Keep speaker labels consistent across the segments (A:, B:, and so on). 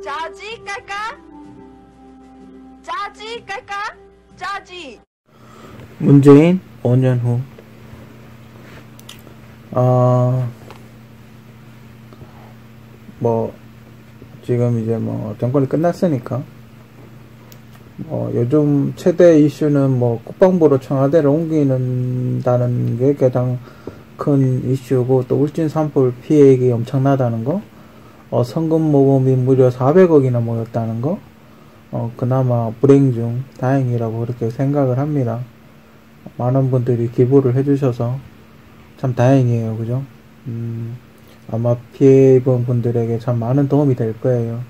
A: 짜지 깔까? 짜지 깔까? 짜지.
B: 문재인 5년 후. 지금 이제 정권이 끝났으니까 요즘 최대 이슈는 국방부로 청와대를 옮기는다는 게 가장 큰 이슈고, 또 울진 산불 피해액이 엄청나다는 거, 성금 모금이 무려 400억이나 모였다는 거, 그나마 불행 중 다행이라고 그렇게 생각을 합니다. 많은 분들이 기부를 해주셔서 참 다행이에요, 그죠? 아마 피해 입은 분들에게 참 많은 도움이 될 거예요.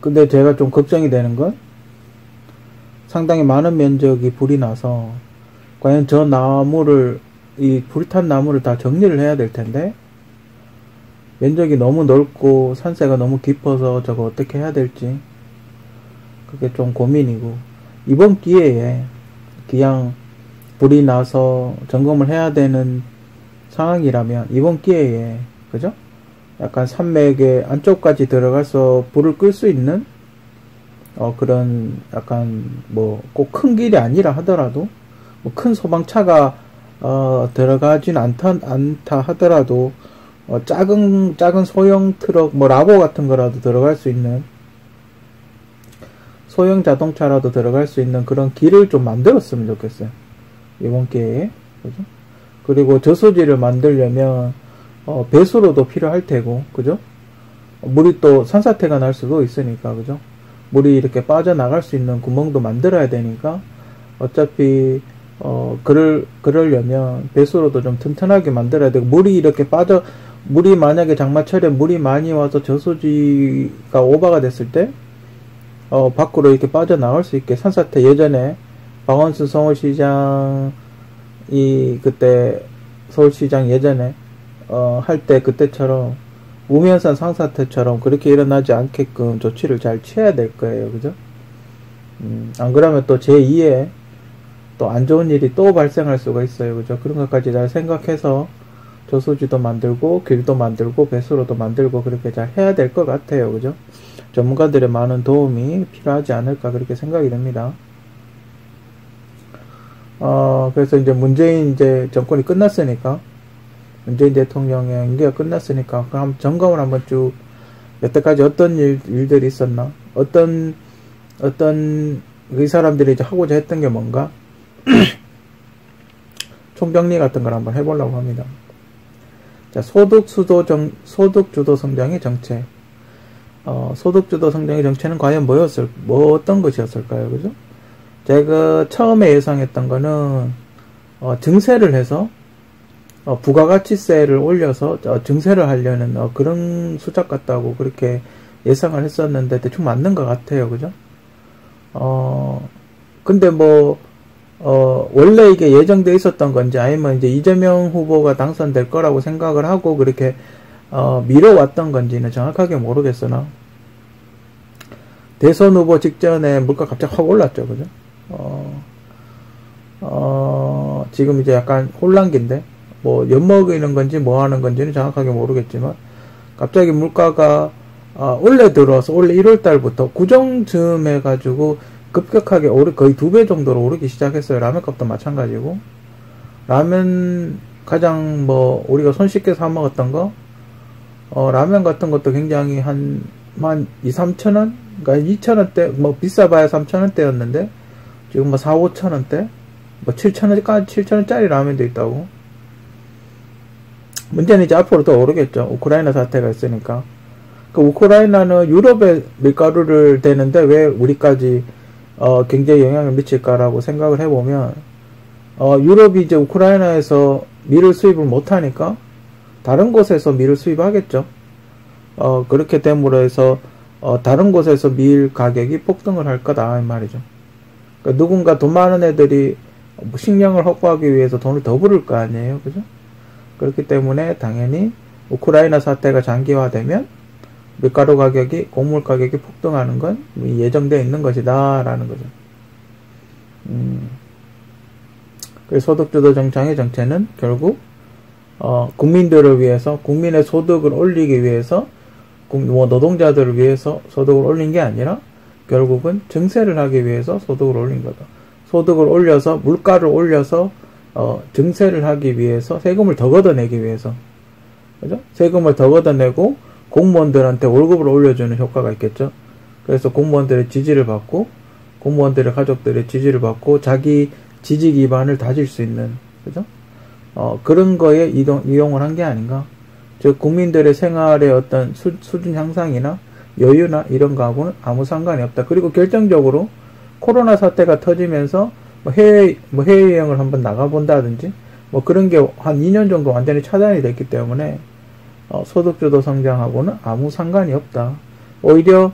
B: 근데 제가 좀 걱정이 되는 건, 상당히 많은 면적이 불이 나서 과연 저 나무를, 이 불탄 나무를 다 정리를 해야 될 텐데, 면적이 너무 넓고 산세가 너무 깊어서 저거 어떻게 해야 될지 그게 좀 고민이고, 이번 기회에 그냥 불이 나서 점검을 해야 되는 상황이라면 이번 기회에, 그죠? 약간 산맥의 안쪽까지 들어가서 불을 끌 수 있는 그런 약간 꼭 큰 길이 아니라 하더라도, 큰 소방차가 들어가진 않다 하더라도 작은 소형 트럭, 라보 같은 거라도 들어갈 수 있는, 소형 자동차라도 들어갈 수 있는 그런 길을 좀 만들었으면 좋겠어요, 이번 기회에. 그죠? 그리고 저수지를 만들려면 배수로도 필요할 테고, 그죠? 물이 또 산사태가 날 수도 있으니까, 그죠? 물이 이렇게 빠져나갈 수 있는 구멍도 만들어야 되니까, 어차피 그러려면 배수로도 좀 튼튼하게 만들어야 되고, 물이 만약에 장마철에 물이 많이 와서 저수지가 오버가 됐을 때 밖으로 이렇게 빠져나갈 수 있게, 산사태, 예전에 박원순 서울시장이 그때 서울시장 예전에 할 때 그때처럼 우면산 상사태처럼 그렇게 일어나지 않게끔 조치를 잘 취해야 될 거예요, 그죠? 안 그러면 또 제2의 또 안 좋은 일이 또 발생할 수가 있어요, 그죠? 그런 것까지 잘 생각해서 저수지도 만들고 길도 만들고 배수로도 만들고 그렇게 잘 해야 될 것 같아요, 그죠? 전문가들의 많은 도움이 필요하지 않을까 그렇게 생각이 됩니다. 그래서 이제 문재인 정권이 끝났으니까, 문재인 대통령의 임기가 끝났으니까 그럼 점검을 한번 쭉, 여태까지 어떤 일들이 있었나, 어떤 이 사람들이 이제 하고자 했던 게 뭔가 총정리 같은 걸 한번 해보려고 합니다. 자, 소득주도 성장의 정책. 소득주도 성장의 정책은 과연 어떤 것이었을까요? 그죠? 제가 처음에 예상했던 거는, 증세를 해서, 부가가치세를 올려서, 증세를 하려는, 그런 수작 같다고 그렇게 예상을 했었는데, 대충 맞는 것 같아요. 그죠? 근데 원래 이게 예정되어 있었던 건지, 아니면 이제 이재명 후보가 당선될 거라고 생각을 하고 그렇게 미뤄왔던 건지는 정확하게 모르겠으나, 대선 후보 직전에 물가 갑자기 확 올랐죠, 그죠? 지금 이제 약간 혼란기인데, 엿먹이는 건지 뭐 하는 건지는 정확하게 모르겠지만, 갑자기 물가가 원래 들어와서 원래 1월달부터 구정쯤 해가지고 급격하게 거의 2배 정도로 오르기 시작했어요. 라면 값도 마찬가지고, 라면 가장 우리가 손쉽게 사 먹었던 거, 라면 같은 것도 굉장히 한 2, 3천원? 그러니까 2천원대, 비싸봐야 3천원대였는데, 지금 4, 5천원대? 7천원짜리 라면도 있다고. 문제는 이제 앞으로 더 오르겠죠. 우크라이나 사태가 있으니까. 우크라이나는 유럽에 밀가루를 대는데 왜 우리까지 경제에 영향을 미칠까라고 생각을 해보면, 유럽이 이제 우크라이나에서 밀을 수입을 못하니까 다른 곳에서 밀을 수입하겠죠. 그렇게 됨으로 해서 다른 곳에서 밀 가격이 폭등을 할 거다 이 말이죠. 그러니까 누군가 돈 많은 애들이 식량을 확보하기 위해서 돈을 더 부를 거 아니에요, 그죠? 그렇기 때문에 당연히 우크라이나 사태가 장기화되면 밀가루 가격이, 곡물 가격이 폭등하는 건 예정되어 있는 것이다 라는 거죠. 그래서 소득주도 정책의 정체는 결국 국민들을 위해서, 국민의 소득을 올리기 위해서, 노동자들을 위해서 소득을 올린 게 아니라 결국은 증세를 하기 위해서 소득을 올린 거다. 소득을 올려서, 물가를 올려서 증세를 하기 위해서, 세금을 더 걷어내기 위해서, 그죠? 세금을 더 걷어내고 공무원들한테 월급을 올려주는 효과가 있겠죠. 그래서 공무원들의 지지를 받고, 공무원들의 가족들의 지지를 받고 자기 지지 기반을 다질 수 있는, 그죠? 그런 거에 이용을 한 게 아닌가. 즉 국민들의 생활의 어떤 수준 향상이나 여유나 이런 거하고는 아무 상관이 없다. 그리고 결정적으로 코로나 사태가 터지면서 해외여행을 한번 나가본다든지 그런 게 한 2년 정도 완전히 차단이 됐기 때문에 소득주도 성장하고는 아무 상관이 없다. 오히려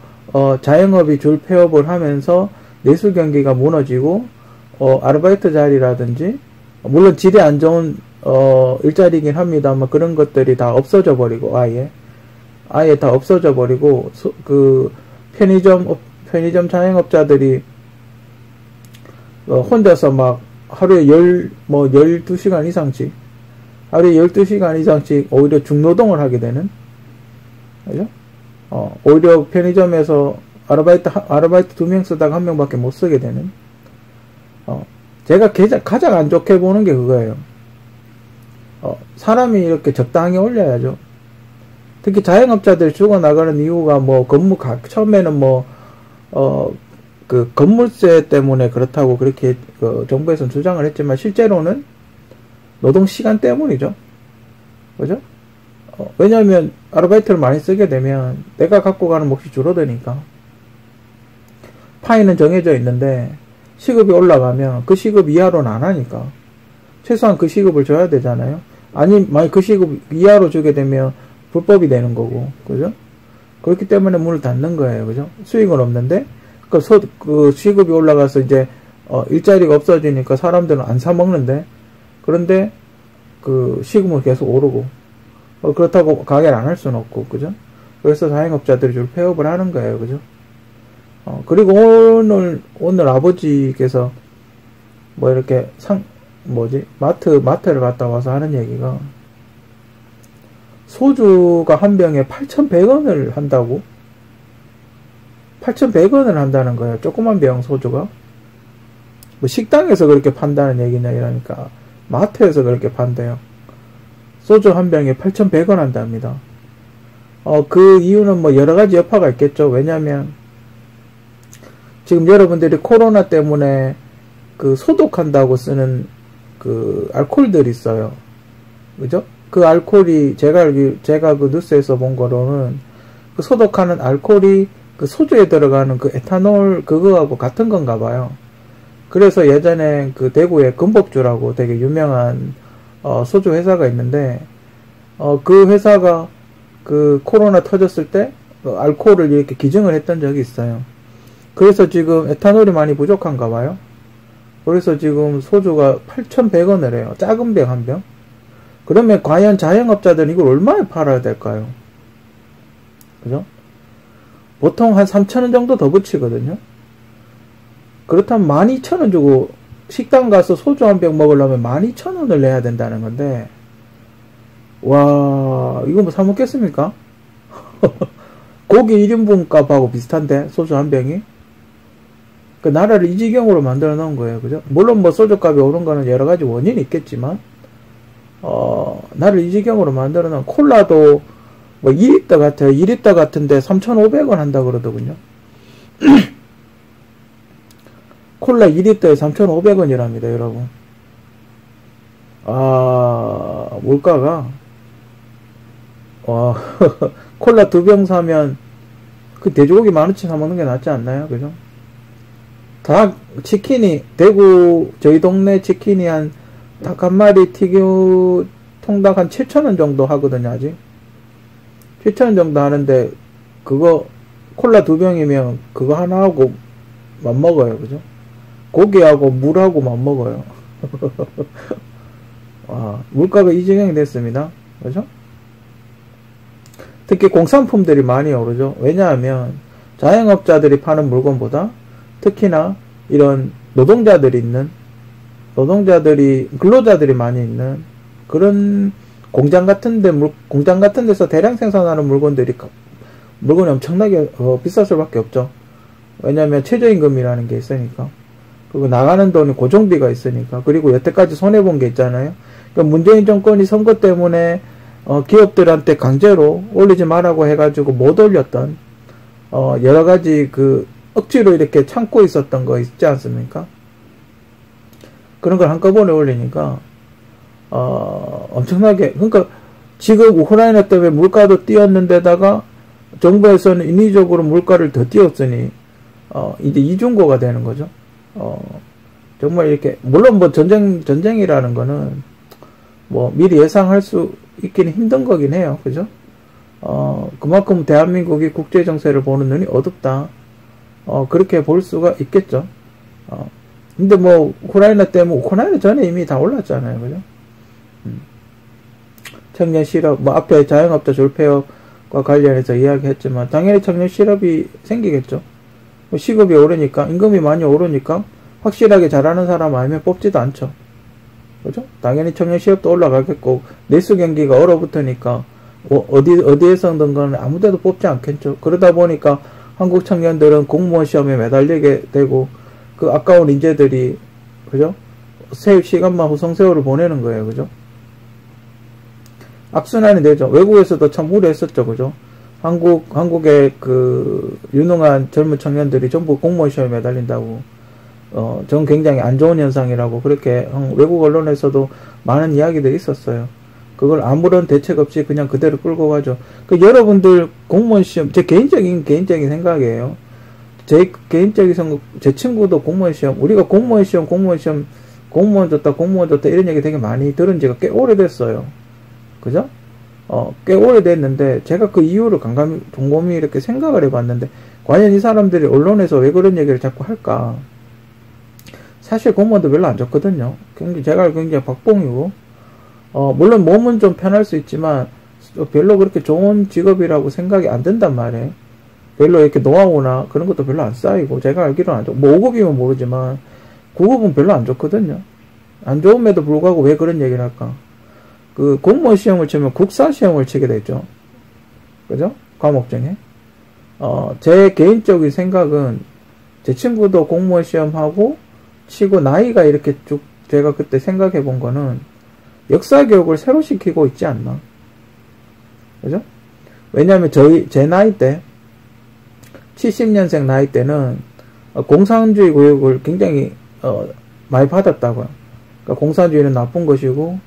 B: 자영업이 줄 폐업을 하면서 내수 경기가 무너지고 아르바이트 자리라든지 물론 질이 안 좋은 일자리이긴 합니다만 그런 것들이 다 없어져 버리고 아예 다 없어져 버리고 그 편의점 자영업자들이 혼자서 막 하루에 12시간 이상씩 하루에 12시간 이상씩 오히려 중노동을 하게 되는, 그죠? 오히려 편의점에서 아르바이트 2명 쓰다가 1명밖에 못 쓰게 되는, 제가 가장 안 좋게 보는 게 그거예요. 사람이 이렇게 적당히 올려야죠. 특히 자영업자들 죽어나가는 이유가 처음에는 그 건물세 때문에 그렇다고 그렇게 정부에서는 주장을 했지만 실제로는 노동시간 때문이죠. 그죠? 왜냐하면 아르바이트를 많이 쓰게 되면 내가 갖고 가는 몫이 줄어드니까. 파이는 정해져 있는데 시급이 올라가면 그 시급 이하로는 안 하니까 최소한 그 시급을 줘야 되잖아요. 만약 그 시급 이하로 주게 되면 불법이 되는 거고, 그죠? 그렇기 때문에 문을 닫는 거예요, 그죠? 수익은 없는데 그 시급이 올라가서 이제 일자리가 없어지니까 사람들은 안 사 먹는데, 그런데 그 시급은 계속 오르고 그렇다고 가게를 안 할 수는 없고, 그죠? 그래서 자영업자들이 줄 폐업을 하는 거예요, 그죠? 그리고 오늘 아버지께서 이렇게 마트를 갔다 와서 하는 얘기가, 소주가 한 병에 8,100원을 한다고? 8,100원을 한다는 거예요. 조그만 병 소주가. 식당에서 그렇게 판다는 얘기냐 이러니까 마트에서 그렇게 판대요. 소주 한 병에 8,100원 한답니다. 그 이유는 여러 가지 여파가 있겠죠. 왜냐면 지금 여러분들이 코로나 때문에 그 소독한다고 쓰는 그 알코올들이 있어요. 그죠? 그 알코올이 제가 그 뉴스에서 본 거로는 그 소독하는 알코올이 그 소주에 들어가는 그 에탄올 그거하고 같은 건가 봐요. 그래서 예전에 그 대구에 금복주라고 되게 유명한 소주 회사가 있는데 그 회사가 그 코로나 터졌을 때 알코올을 이렇게 기증을 했던 적이 있어요. 그래서 지금 에탄올이 많이 부족한가 봐요. 그래서 지금 소주가 8,100원을 해요. 작은 병 한 병. 그러면 과연 자영업자들은 이걸 얼마에 팔아야 될까요? 그죠? 보통 한 3,000원 정도 더 붙이거든요. 그렇다면 12,000원 주고 식당 가서 소주 한 병 먹으려면 12,000원을 내야 된다는 건데, 와, 이거 사 먹겠습니까? 고기 1인분 값하고 비슷한데, 소주 한 병이? 그 나라를 이 지경으로 만들어 놓은 거예요. 그죠? 물론 소주 값이 오른 거는 여러 가지 원인이 있겠지만, 나를 이 지경으로 만들어 놓은, 콜라도 2리터 같아요. 2리터 같은데 3,500원 한다 그러더군요. 콜라 2리터에 3,500원이랍니다, 여러분. 물가가, 콜라 2병 사면, 그 돼지고기 10,000원치 사먹는 게 낫지 않나요? 그죠? 대구, 저희 동네 치킨이 닭 한 마리 튀김, 통닭 한 7,000원 정도 하거든요, 아직. 7,000원 정도 하는데, 콜라 2병이면 그거 하나하고 맞먹어요, 그죠? 고기하고 물하고 맞먹어요. 물가가 이 지경이 됐습니다. 그죠? 특히 공산품들이 많이 오르죠. 왜냐하면 자영업자들이 파는 물건보다 특히나 이런 근로자들이 많이 있는 그런 공장 같은 데서 대량 생산하는 물건이 엄청나게 비쌀 수밖에 없죠. 왜냐면 최저임금이라는 게 있으니까. 그리고 나가는 돈이 고정비가 있으니까. 그리고 여태까지 손해본 게 있잖아요. 그러니까 문재인 정권이 선거 때문에 기업들한테 강제로 올리지 말라고 해가지고 못 올렸던 여러 가지 억지로 이렇게 참고 있었던 거 있지 않습니까? 그런 걸 한꺼번에 올리니까 엄청나게, 그러니까 지금 우크라이나 때문에 물가도 뛰었는데다가 정부에서는 인위적으로 물가를 더 띄웠으니 이제 이중고가 되는 거죠. 정말 이렇게, 물론 뭐 전쟁이라는 거는 뭐 미리 예상할 수 있기는 힘든 거긴 해요. 그죠? 그만큼 대한민국이 국제정세를 보는 눈이 어둡다. 그렇게 볼 수가 있겠죠. 근데 뭐 우크라이나 때문에, 우크라이나 전에 이미 다 올랐잖아요. 그죠? 청년 실업, 뭐 앞에 자영업자 졸폐업과 관련해서 이야기했지만 당연히 청년 실업이 생기겠죠. 뭐 시급이 오르니까, 임금이 많이 오르니까 확실하게 잘하는 사람 아니면 뽑지도 않죠. 그죠? 당연히 청년 실업도 올라가겠고, 내수 경기가 얼어붙으니까 어디에서든 간에 아무데도 뽑지 않겠죠. 그러다 보니까 한국 청년들은 공무원 시험에 매달리게 되고, 그 아까운 인재들이, 그죠? 시간만 후성세월을 보내는 거예요. 그죠? 악순환이 되죠. 외국에서도 참 우려했었죠. 그죠? 한국의 유능한 젊은 청년들이 전부 공무원 시험에 매달린다고, 전 굉장히 안 좋은 현상이라고, 그렇게 외국 언론에서도 많은 이야기들이 있었어요. 그걸 아무런 대책 없이 그냥 그대로 끌고 가죠. 여러분들 공무원 시험, 제 개인적인 생각이에요. 제 친구도 공무원 시험, 우리가 공무원 좋다, 이런 얘기 되게 많이 들은 지가 꽤 오래됐어요. 그죠? 꽤 오래됐는데, 제가 그 이유를 곰곰이 이렇게 생각을 해봤는데, 과연 이 사람들이 언론에서 왜 그런 얘기를 자꾸 할까? 사실 공무원도 별로 안 좋거든요. 제가 굉장히 박봉이고, 물론 몸은 좀 편할 수 있지만, 별로 그렇게 좋은 직업이라고 생각이 안 든단 말이에요. 별로 이렇게 노하우나 그런 것도 별로 안 쌓이고, 제가 알기로는 안 좋고, 뭐 5급이면 모르지만, 9급은 별로 안 좋거든요. 안 좋음에도 불구하고 왜 그런 얘기를 할까? 공무원 시험을 치면 국사 시험을 치게 되죠. 그죠? 과목 중에. 제 개인적인 생각은, 제 친구도 공무원 시험하고, 치고 나이가 이렇게 쭉, 제가 그때 생각해 본 거는, 역사 교육을 새로 시키고 있지 않나. 그죠? 왜냐면 제 나이 때, 70년생 나이 때는, 공산주의 교육을 굉장히, 많이 받았다고요. 그러니까 공산주의는 나쁜 것이고,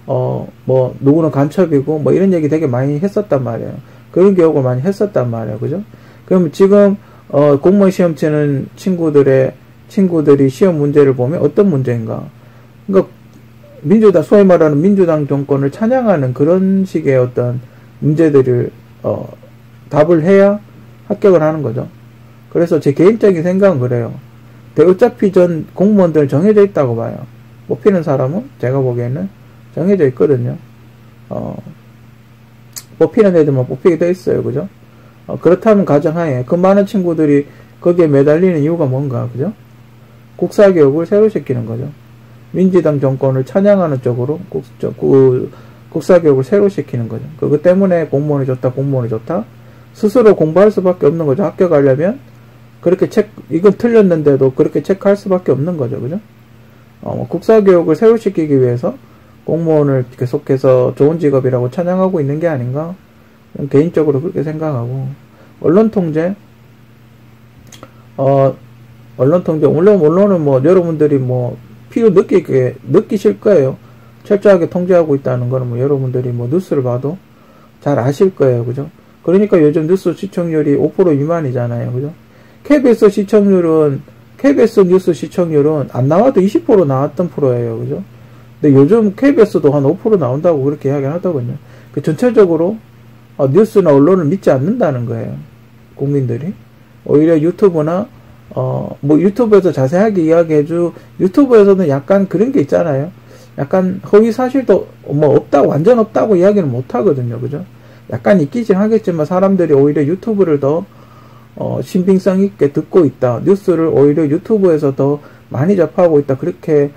B: 뭐, 누구는 간첩이고, 뭐, 이런 얘기 되게 많이 했었단 말이에요. 그런 교육을 많이 했었단 말이에요. 그죠? 그럼 지금, 공무원 시험 치는 친구들이 시험 문제를 보면 어떤 문제인가? 그러니까, 소위 말하는 민주당 정권을 찬양하는 그런 식의 어떤 문제들을, 답을 해야 합격을 하는 거죠. 그래서 제 개인적인 생각은 그래요. 어차피 전 공무원들은 정해져 있다고 봐요. 뽑히는 사람은 제가 보기에는 정해져 있거든요. 뽑히는 애들만 뽑히게 돼 있어요. 그죠? 그렇다면 가정하에 그 많은 친구들이 거기에 매달리는 이유가 뭔가, 그죠? 국사교육을 새로 시키는 거죠. 민주당 정권을 찬양하는 쪽으로 국사교육을 새로 시키는 거죠. 그것 때문에 공무원이 좋다. 스스로 공부할 수밖에 없는 거죠. 합격하려면 그렇게 이건 틀렸는데도 그렇게 체크할 수밖에 없는 거죠. 그죠? 국사교육을 새로 시키기 위해서 공무원을 계속해서 좋은 직업이라고 찬양하고 있는 게 아닌가? 개인적으로 그렇게 생각하고, 언론통제, 물론 언론은 뭐 여러분들이 뭐 필요 느끼실 거예요. 철저하게 통제하고 있다는 거는 뭐 여러분들이 뭐 뉴스를 봐도 잘 아실 거예요. 그죠? 그러니까 요즘 뉴스 시청률이 5% 미만이잖아요. 그죠? KBS 뉴스 시청률은 안 나와도 20% 나왔던 프로예요. 그죠? 근데 요즘 KBS도 한 5% 나온다고 그렇게 이야기를 하더군요. 전체적으로 뉴스나 언론을 믿지 않는다는 거예요. 국민들이. 오히려 유튜브나 뭐 유튜브에서 자세하게 유튜브에서는 약간 그런 게 있잖아요. 약간 허위 사실도 뭐 없다고, 완전 없다고 이야기는 못 하거든요. 그죠? 약간 있기진 하겠지만 사람들이 오히려 유튜브를 더 신빙성 있게 듣고 있다. 뉴스를 오히려 유튜브에서 더 많이 접하고 있다. 그렇게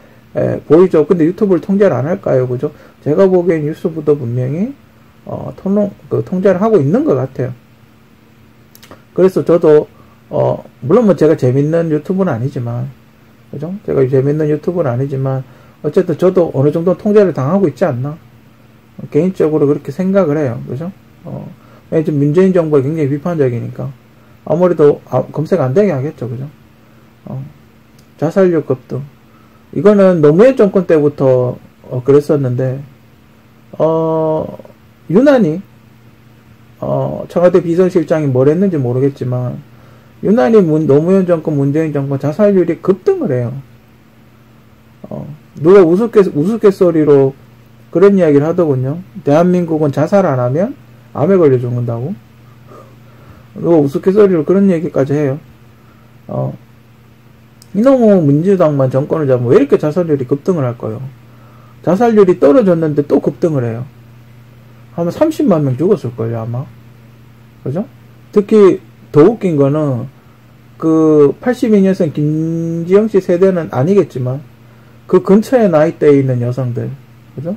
B: 보이죠. 근데 유튜브를 통제를 안 할까요? 그죠? 제가 보기엔 뉴스부도 분명히 통제를 하고 있는 것 같아요. 그래서 저도 물론 뭐 제가 재밌는 유튜브는 아니지만, 그죠? 제가 재밌는 유튜브는 아니지만 어쨌든 저도 어느 정도 통제를 당하고 있지 않나, 개인적으로 그렇게 생각을 해요. 그죠? 지금 문재인 정부가 굉장히 비판적이니까 아무래도 검색 안 되게 하겠죠. 그죠? 자살률 급등, 이거는 노무현 정권 때부터 그랬었는데, 유난히 청와대 비서실장이 뭘 했는지 모르겠지만 유난히 노무현 정권, 문재인 정권 자살률이 급등을 해요. 누가 우스갯소리로 그런 이야기를 하더군요. 대한민국은 자살 안 하면 암에 걸려 죽는다고. 누가 우스갯소리로 그런 얘기까지 해요. 이놈의 민주당만 정권을 잡으면 왜 이렇게 자살률이 급등을 할까요? 자살률이 떨어졌는데 또 급등을 해요. 아마 30만 명 죽었을걸요, 아마. 그죠? 특히 더 웃긴 거는 그 82년생 김지영 씨 세대는 아니겠지만 그 근처에 나이대에 있는 여성들, 그죠?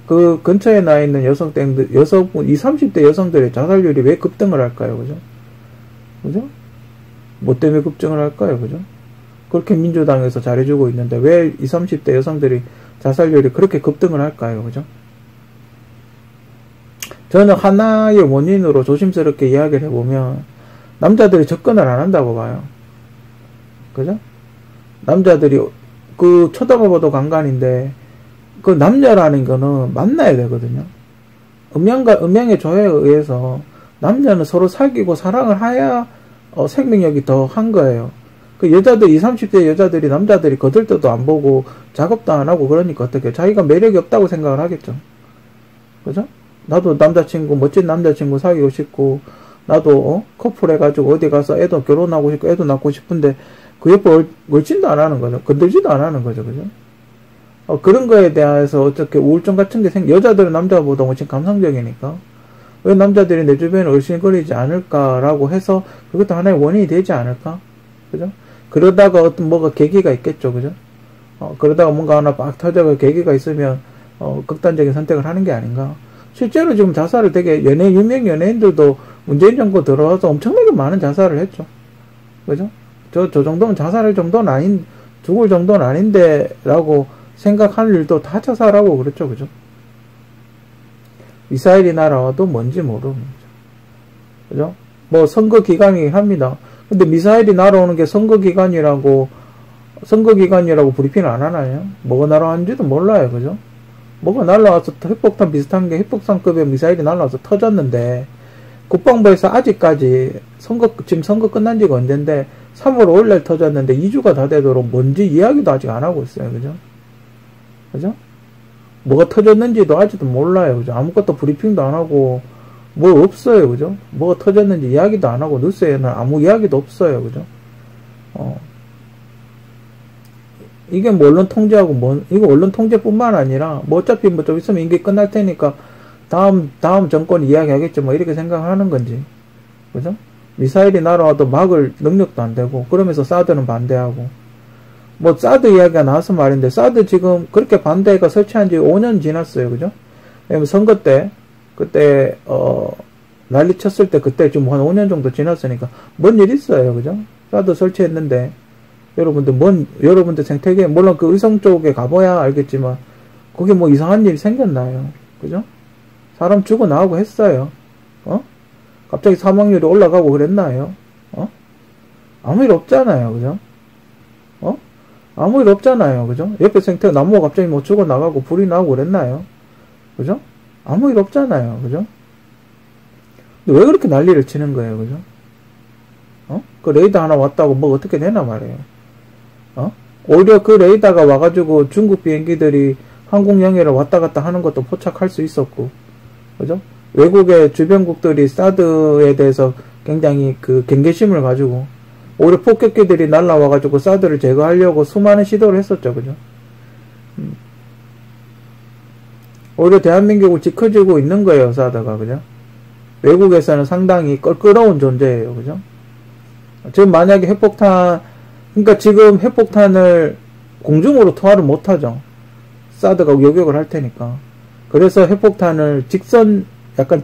B: 그 근처에 나 있는 여성분, 20, 30대 여성들의 자살률이 왜 급등을 할까요? 그죠? 그죠? 뭐 때문에 급증을 할까요? 그죠? 그렇게 민주당에서 잘해주고 있는데 왜 20, 30대 여성들이 자살률이 그렇게 급등을 할까요? 그죠? 저는 하나의 원인으로 조심스럽게 이야기를 해보면 남자들이 접근을 안 한다고 봐요. 그죠? 남자들이 쳐다봐봐도 강간인데 그 남자라는 거는 만나야 되거든요. 음양의 조회에 의해서 남자는 서로 사귀고 사랑을 해야 생명력이 더 한 거예요. 그 여자들, 20, 30대 여자들이 남자들이 거들떠도 안 보고 작업도 안 하고 그러니까 어떻게 자기가 매력이 없다고 생각을 하겠죠. 그죠? 나도 남자친구, 멋진 남자친구 사귀고 싶고 나도 커플 해가지고 어디 가서 애도 결혼하고 싶고 애도 낳고 싶은데 그 옆에 얼씬도 안 하는 거죠. 건들지도 안 하는 거죠. 그죠? 그런 거에 대해서 어떻게 우울증 같은 게 여자들은 남자보다 훨씬 감성적이니까 왜 남자들이 내 주변에 얼씬거리지 않을까라고 해서 그것도 하나의 원인이 되지 않을까? 그죠? 그러다가 뭐가 계기가 있겠죠. 그죠? 그러다가 뭔가 하나 막 터져가 계기가 있으면 극단적인 선택을 하는 게 아닌가? 실제로 지금 자살을 되게 유명 연예인들도 문재인 정부 들어와서 엄청나게 많은 자살을 했죠. 그죠? 저 정도면 자살할 정도는 죽을 정도는 아닌데 라고 생각할 일도 다 자살하고 그랬죠. 그죠? 미사일이 날아와도 뭔지 모릅니다. 그죠? 뭐 선거 기간이긴 합니다. 근데 미사일이 날아오는 게 선거 기간이라고 브리핑을 안 하나요? 뭐가 날아왔는지도 몰라요. 그죠? 뭐가 날아와서 핵폭탄 비슷한 게 핵폭탄급의 미사일이 날아와서 터졌는데 국방부에서 아직까지 지금 선거 끝난 지가 언젠데 3월 5일날 터졌는데 2주가 다 되도록 뭔지 이야기도 아직 안 하고 있어요. 그죠? 그죠? 뭐가 터졌는지도 아직도 몰라요. 그죠? 아무것도 브리핑도 안 하고 뭐 없어요. 그죠? 뭐가 터졌는지 이야기도 안 하고 뉴스에는 아무 이야기도 없어요. 그죠? 이게 뭐 언론 통제하고 이거 언론 통제뿐만 아니라 뭐 어차피 뭐 좀 있으면 임기 끝날 테니까 다음 정권이 이야기하겠죠. 뭐 이렇게 생각하는 건지. 그죠? 미사일이 날아와도 막을 능력도 안 되고 그러면서 사드는 반대하고 뭐 사드 이야기가 나와서 말인데 사드 지금 그렇게 반대가 설치한 지 5년 지났어요. 그죠? 왜냐면 선거 때 그때 난리 쳤을 때 그때 좀 한 5년 정도 지났으니까 뭔 일 있어요. 그죠? 사드 설치했는데 여러분들 생태계 물론 그 의성 쪽에 가봐야 알겠지만 거기 뭐 이상한 일이 생겼나요? 그죠? 사람 죽어나오고 했어요. 갑자기 사망률이 올라가고 그랬나요? 아무 일 없잖아요. 그죠? 아무 일 없잖아요. 그죠? 옆에 생태 나무가 갑자기 뭐 죽어나가고 불이 나고 그랬나요? 그죠? 아무 일 없잖아요. 그죠? 근데 왜 그렇게 난리를 치는 거예요? 그죠? 그 레이더 하나 왔다고 뭐 어떻게 되나 말이에요. 오히려 그 레이더가 와가지고 중국 비행기들이 한국 영해를 왔다 갔다 하는 것도 포착할 수 있었고, 그죠? 외국의 주변국들이 사드에 대해서 굉장히 그 경계심을 가지고 오히려 폭격기들이 날라와가지고 사드를 제거하려고 수많은 시도를 했었죠. 그죠? 오히려 대한민국을 지켜주고 있는 거예요. 사드가. 그죠? 외국에서는 상당히 껄끄러운 존재예요. 그죠? 지금 만약에 그러니까 지금 핵폭탄을 공중으로 투하를 못하죠. 사드가 요격을 할 테니까. 그래서 핵폭탄을 약간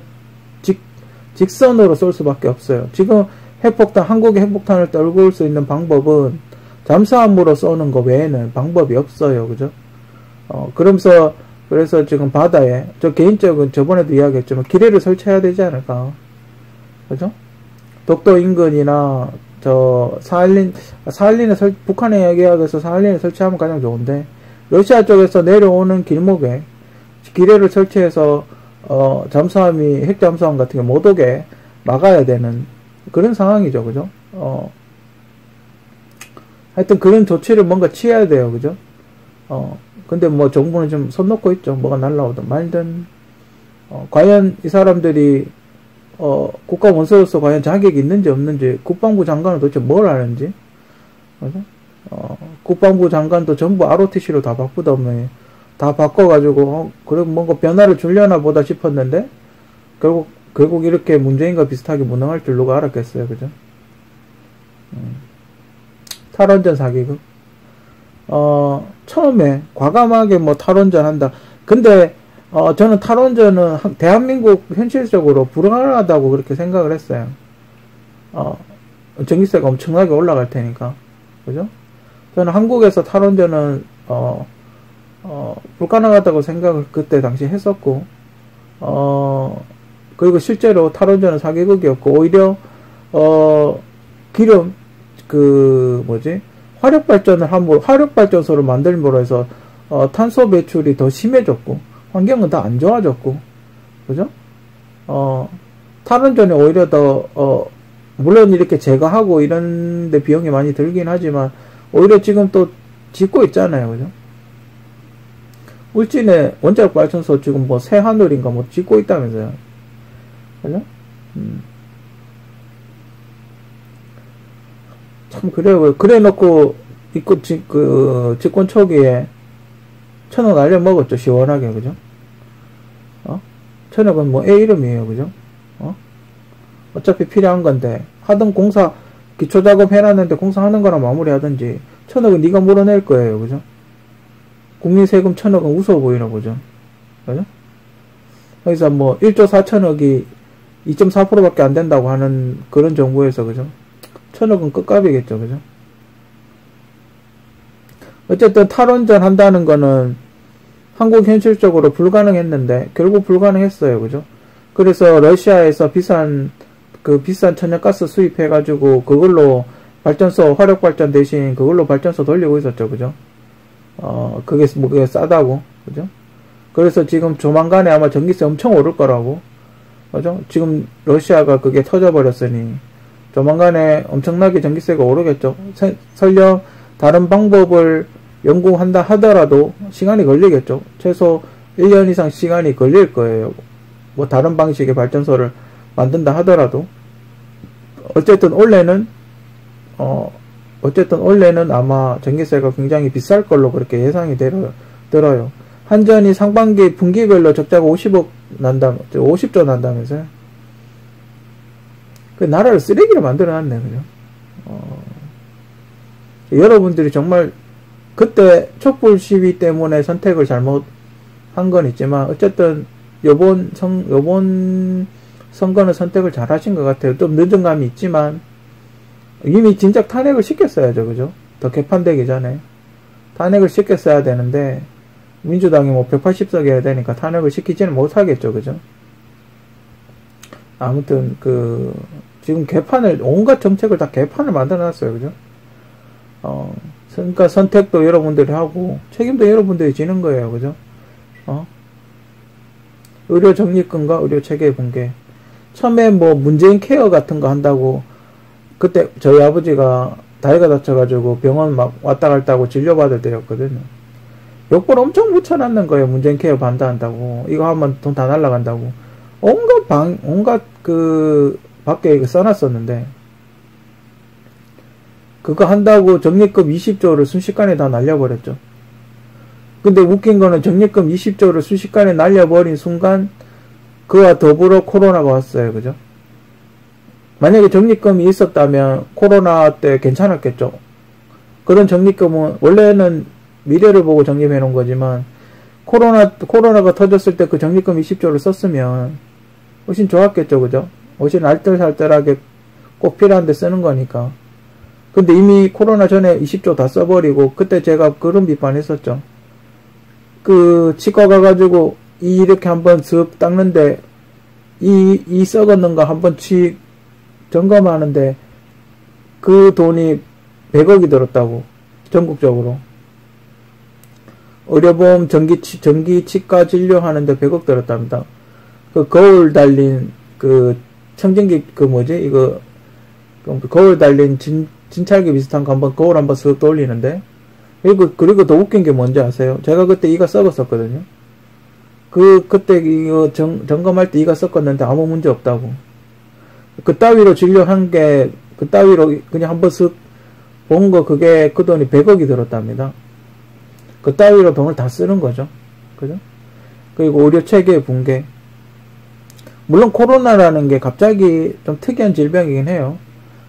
B: 직선으로 쏠 수밖에 없어요. 지금 한국의 핵폭탄을 떨굴 수 있는 방법은 잠수함으로 쏘는 거 외에는 방법이 없어요. 그죠? 그래서 지금 바다에, 개인적으로 저번에도 이야기했지만 기뢰를 설치해야 되지 않을까. 그죠? 독도 인근이나, 북한에 얘기하면서 사할린에 설치하면 가장 좋은데, 러시아 쪽에서 내려오는 길목에 기뢰를 설치해서, 핵잠수함 같은 게 못 오게 막아야 되는 그런 상황이죠. 그죠? 하여튼 그런 조치를 뭔가 취해야 돼요. 그죠? 근데 뭐 정부는 좀 손 놓고 있죠. 뭐가 날라오든 말든. 과연 이 사람들이, 국가 원수로서 과연 자격이 있는지 없는지, 국방부 장관은 도대체 뭘 하는지, 그죠? 국방부 장관도 전부 ROTC로 다 바꾸다며, 다 바꿔가지고, 그럼 뭔가 변화를 주려나 보다 싶었는데, 결국 이렇게 문재인과 비슷하게 무능할 줄 누가 알았겠어요. 그죠? 탈원전 사기극. 처음에 과감하게 뭐 탈원전 한다. 근데 저는 탈원전은 대한민국 현실적으로 불가능하다고 그렇게 생각을 했어요. 전기세가 엄청나게 올라갈 테니까. 그죠? 저는 한국에서 탈원전은 불가능하다고 생각을 그때 당시 했었고, 그리고 실제로 탈원전은 사기극이었고, 오히려 기름 화력발전소를 만들므로 해서 탄소 배출이 더 심해졌고 환경은 더 안 좋아졌고, 그죠? 탈원전이 오히려 더 물론 이렇게 제거하고 이런데 비용이 많이 들긴 하지만 오히려 지금 또 짓고 있잖아요. 그죠? 울진에 원자력 발전소 지금 뭐 새하늘인가 뭐 짓고 있다면서요. 그죠? 참 그래요. 그래 놓고 집권 초기에 1,000억 날려 먹었죠. 시원하게. 그죠? 1,000억은 뭐 애 이름이에요. 그죠? 어차피 필요한 건데 하던 공사 기초작업 해놨는데 공사하는 거랑 마무리하든지 1,000억은 네가 물어낼 거예요. 그죠? 국민 세금 1,000억은 우스워 보이나 보죠. 그죠? 그래서 뭐 1조 4천억이 2.4%밖에 안 된다고 하는 그런 정부에서, 그죠? 1,000억은 끝값이겠죠. 그죠? 어쨌든 탈원전 한다는 거는 한국 현실적으로 불가능했는데 결국 불가능했어요. 그죠? 그래서 러시아에서 비싼 천연가스 수입해가지고 그걸로 화력발전 대신 그걸로 발전소 돌리고 있었죠. 그죠? 그게 싸다고. 그죠? 그래서 지금 조만간에 아마 전기세 엄청 오를 거라고. 그죠? 지금 러시아가 그게 터져버렸으니 조만간에 엄청나게 전기세가 오르겠죠. 설령 다른 방법을 연구한다 하더라도 시간이 걸리겠죠. 최소 1년 이상 시간이 걸릴 거예요. 뭐 다른 방식의 발전소를 만든다 하더라도. 어쨌든 원래는 아마 전기세가 굉장히 비쌀 걸로 그렇게 예상이 들어요. 한전이 상반기 분기별로 적자가 50조 난다면서요. 그 나라를 쓰레기로 만들어놨네. 그죠? 여러분들이 정말 그때 촛불 시위 때문에 선택을 잘못한 건 있지만 어쨌든 요번 선거는 선택을 잘 하신 것 같아요. 좀 늦은 감이 있지만 이미 진작 탄핵을 시켰어야죠. 그죠? 더 개판되기 전에 탄핵을 시켰어야 되는데 민주당이 뭐 180석 해야 되니까 탄핵을 시키지는 못하겠죠. 그죠? 아무튼 지금 온갖 정책을 다 개판을 만들어놨어요. 그죠? 그러니까 선택도 여러분들이 하고 책임도 여러분들이 지는 거예요. 그죠? 의료 적립금과 의료 체계 붕괴. 처음에 뭐 문재인 케어 같은 거 한다고 그때 저희 아버지가 다리가 다쳐가지고 병원 막 왔다 갔다 하고 진료받을 때였거든요. 욕벌 엄청 붙여놨는 거예요. 문재인 케어 반대한다고. 이거 하면 돈 다 날라간다고. 온갖 밖에 이거 써놨었는데 그거 한다고 적립금 20조를 순식간에 다 날려버렸죠. 근데 웃긴 거는 적립금 20조를 순식간에 날려버린 순간 그와 더불어 코로나가 왔어요. 그죠? 만약에 적립금이 있었다면 코로나 때 괜찮았겠죠. 그런 적립금은 원래는 미래를 보고 적립해 놓은 거지만 코로나가 터졌을 때 그 적립금 20조를 썼으면 훨씬 좋았겠죠, 그죠? 훨씬 알뜰살뜰하게 꼭 필요한데 쓰는 거니까. 근데 이미 코로나 전에 20조 다 써버리고, 그때 제가 그런 비판했었죠. 그 치과 가가지고 이렇게 한번 슥 닦는데 이 썩었는 거 한번 점검하는데 그 돈이 100억이 들었다고, 전국적으로. 의료보험 전기 치과 진료하는데 100억 들었답니다. 그 거울 달린 그 청진기 이거 거울 달린 진찰기 비슷한 거 한번 거울 한번 쓱 돌리는데, 그리고 더 웃긴 게 뭔지 아세요? 제가 그때 이가 썩었었거든요. 그때 이거 점검할 때 이가 썩었는데 아무 문제 없다고. 그따위로 진료한 게, 그따위로 그냥 한번 쓱 본 거, 그게 그 돈이 100억이 들었답니다. 그따위로 돈을 다 쓰는 거죠. 그죠? 그리고 의료 체계의 붕괴. 물론 코로나라는 게 갑자기 좀 특이한 질병이긴 해요.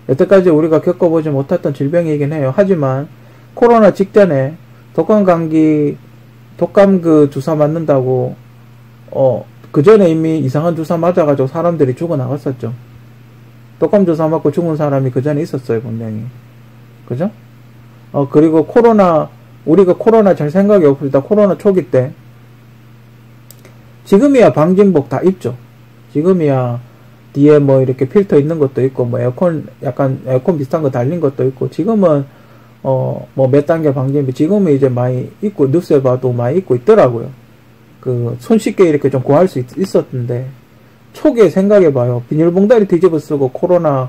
B: 여태까지 우리가 겪어보지 못했던 질병이긴 해요. 하지만 코로나 직전에 독감 그 주사 맞는다고 그 전에 이미 이상한 주사 맞아가지고 사람들이 죽어나갔었죠. 독감 주사 맞고 죽은 사람이 그 전에 있었어요, 분명히. 그죠? 그리고 우리가 코로나 잘 생각이 없습니다. 코로나 초기 때 지금이야 방진복 다 입죠. 지금이야 뒤에 뭐 이렇게 필터 있는 것도 있고, 뭐 약간 에어컨 비슷한 거 달린 것도 있고, 지금은 뭐 몇 단계 방진복, 지금은 이제 많이 있고, 뉴스에 봐도 많이 있고 있더라고요. 손쉽게 이렇게 좀 구할 수 있었는데, 초기에 생각해봐요. 비닐봉다리 뒤집어 쓰고 코로나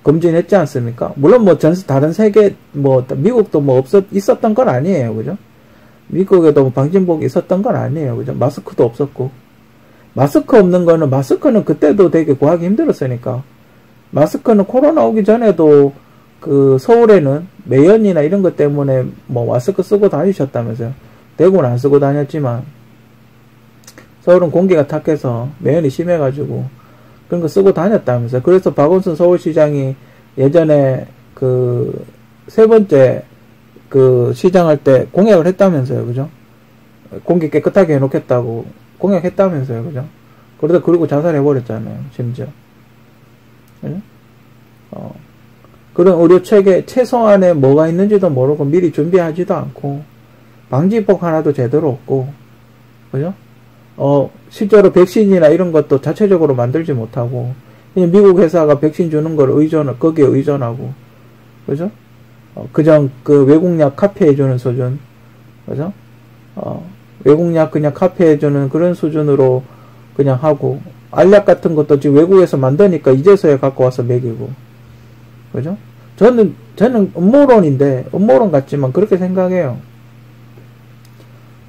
B: 검진했지 않습니까? 물론 뭐 다른 세계, 미국도 있었던 건 아니에요. 그죠? 미국에도 뭐 방진복이 있었던 건 아니에요. 그죠? 마스크도 없었고. 마스크는 그때도 되게 구하기 힘들었으니까. 마스크는 코로나 오기 전에도 서울에는 매연이나 이런 것 때문에 마스크 쓰고 다니셨다면서요. 대구는 안 쓰고 다녔지만, 서울은 공기가 탁해서 매연이 심해가지고, 그런 거 쓰고 다녔다면서요. 그래서 박원순 서울시장이 예전에 세 번째 시장할 때 공약을 했다면서요. 그죠? 공기 깨끗하게 해놓겠다고 공약했다면서요. 그죠? 그리고 자살해버렸잖아요. 심지어. 그죠? 그런 의료체계 최소한에 뭐가 있는지도 모르고 미리 준비하지도 않고, 방지복 하나도 제대로 없고, 그죠? 실제로 백신이나 이런 것도 자체적으로 만들지 못하고, 그냥 미국 회사가 백신 주는 걸 거기에 의존하고, 그죠? 그냥 외국약 카피해주는 수준, 그죠? 외국약 그냥 카피해주는 그런 수준으로 그냥 하고, 알약 같은 것도 지금 외국에서 만드니까 이제서야 갖고 와서 먹이고, 그죠? 저는 음모론 같지만 그렇게 생각해요.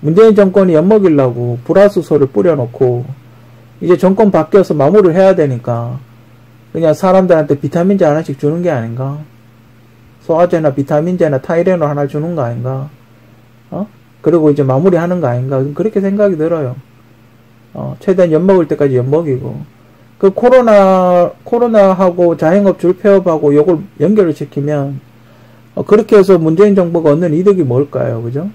B: 문재인 정권이 엿먹이려고 불화수소를 뿌려놓고, 이제 정권 바뀌어서 마무리를 해야 되니까 그냥 사람들한테 비타민제 하나씩 주는 게 아닌가? 소화제나 비타민제나 타이레놀 하나 주는 거 아닌가? 그리고 이제 마무리하는 거 아닌가? 그렇게 생각이 들어요. 최대한 엿먹을 때까지 엿먹이고, 코로나하고 자영업줄 폐업하고 요걸 연결을 시키면, 그렇게 해서 문재인 정부가 얻는 이득이 뭘까요? 그죠?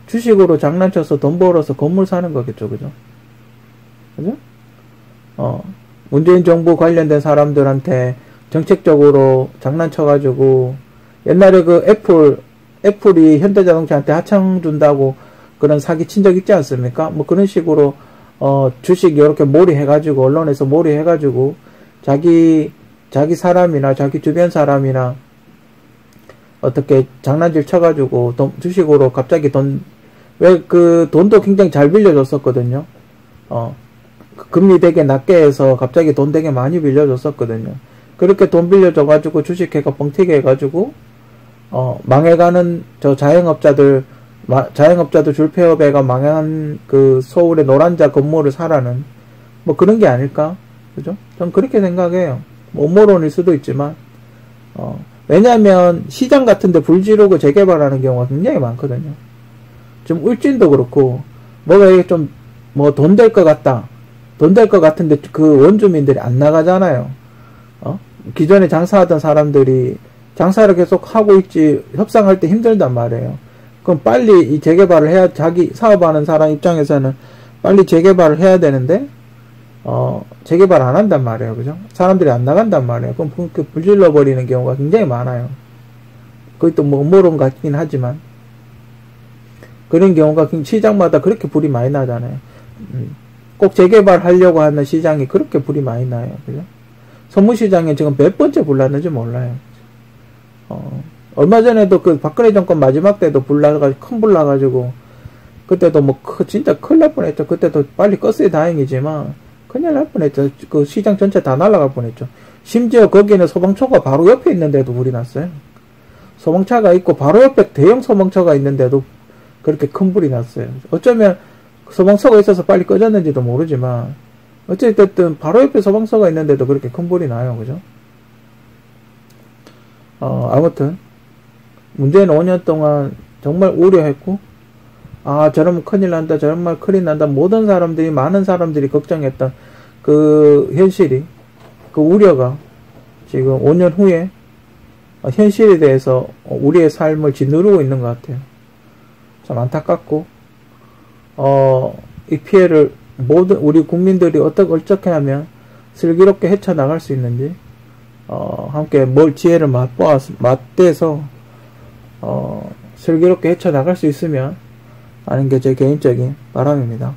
B: 주식으로 장난쳐서 돈 벌어서 건물 사는 거겠죠. 그죠? 그죠? 문재인 정부 관련된 사람들한테 정책적으로 장난쳐가지고, 옛날에 애플이 현대자동차한테 하청 준다고 그런 사기 친 적 있지 않습니까? 뭐 그런 식으로 주식 이렇게 몰이해가지고, 언론에서 몰이해가지고 자기 사람이나 자기 주변 사람이나 어떻게 장난질 쳐가지고 주식으로 갑자기 돈도 굉장히 잘 빌려줬었거든요. 금리 되게 낮게 해서 갑자기 돈 되게 많이 빌려줬었거든요. 그렇게 돈 빌려줘가지고 주식회가 뻥튀기 해가지고 망해가는 자영업자들 줄폐업해가 망한 서울의 노란자 건물을 사라는 그런 게 아닐까? 그죠? 전 그렇게 생각해요. 음모론일 수도 있지만, 왜냐면 시장 같은데 불 지르고 재개발하는 경우가 굉장히 많거든요. 좀 울진도 그렇고, 뭐가 이게 좀 돈 될 것 같다. 돈 될 것 같은데 그 원주민들이 안 나가잖아요. 기존에 장사하던 사람들이 장사를 계속 하고 있지, 협상할 때 힘들단 말이에요. 그럼 빨리 이 재개발을 해야, 자기 사업하는 사람 입장에서는 빨리 재개발을 해야 되는데, 재개발 안 한단 말이에요. 그죠? 사람들이 안 나간단 말이에요. 그럼 그 불질러 버리는 경우가 굉장히 많아요. 그것도 뭐 음모론 같긴 하지만, 그런 경우가 시장마다 그렇게 불이 많이 나잖아요. 꼭 재개발 하려고 하는 시장이 그렇게 불이 많이 나요. 그죠? 서문시장에 지금 몇 번째 불 났는지 몰라요. 얼마 전에도 그 박근혜 정권 마지막 때도 큰 불 나가지고, 그때도 뭐, 진짜 큰일 날 뻔했죠. 그때도 빨리 껐어야 다행이지만, 큰일 날 뻔했죠. 그 시장 전체 다 날아갈 뻔했죠. 심지어 거기는 소방차가 바로 옆에 있는데도 불이 났어요. 소방차가 있고, 바로 옆에 대형 소방차가 있는데도 그렇게 큰 불이 났어요. 어쩌면 소방서가 있어서 빨리 꺼졌는지도 모르지만, 어쨌든 바로 옆에 소방서가 있는데도 그렇게 큰 불이 나요. 그죠? 아무튼 문재인 5년 동안 정말 우려했고, 저러면 큰일 난다, 저러면 큰일 난다, 모든 사람들이, 많은 사람들이 걱정했던 그 현실이, 그 우려가 지금 5년 후에 현실에 대해서 우리의 삶을 짓누르고 있는 것 같아요. 참 안타깝고, 이 피해를 모든 우리 국민들이 어떻게 하면 슬기롭게 헤쳐나갈 수 있는지, 함께 지혜를 맞대서 슬기롭게 헤쳐나갈 수 있으면 하는 게 제 개인적인 바람입니다.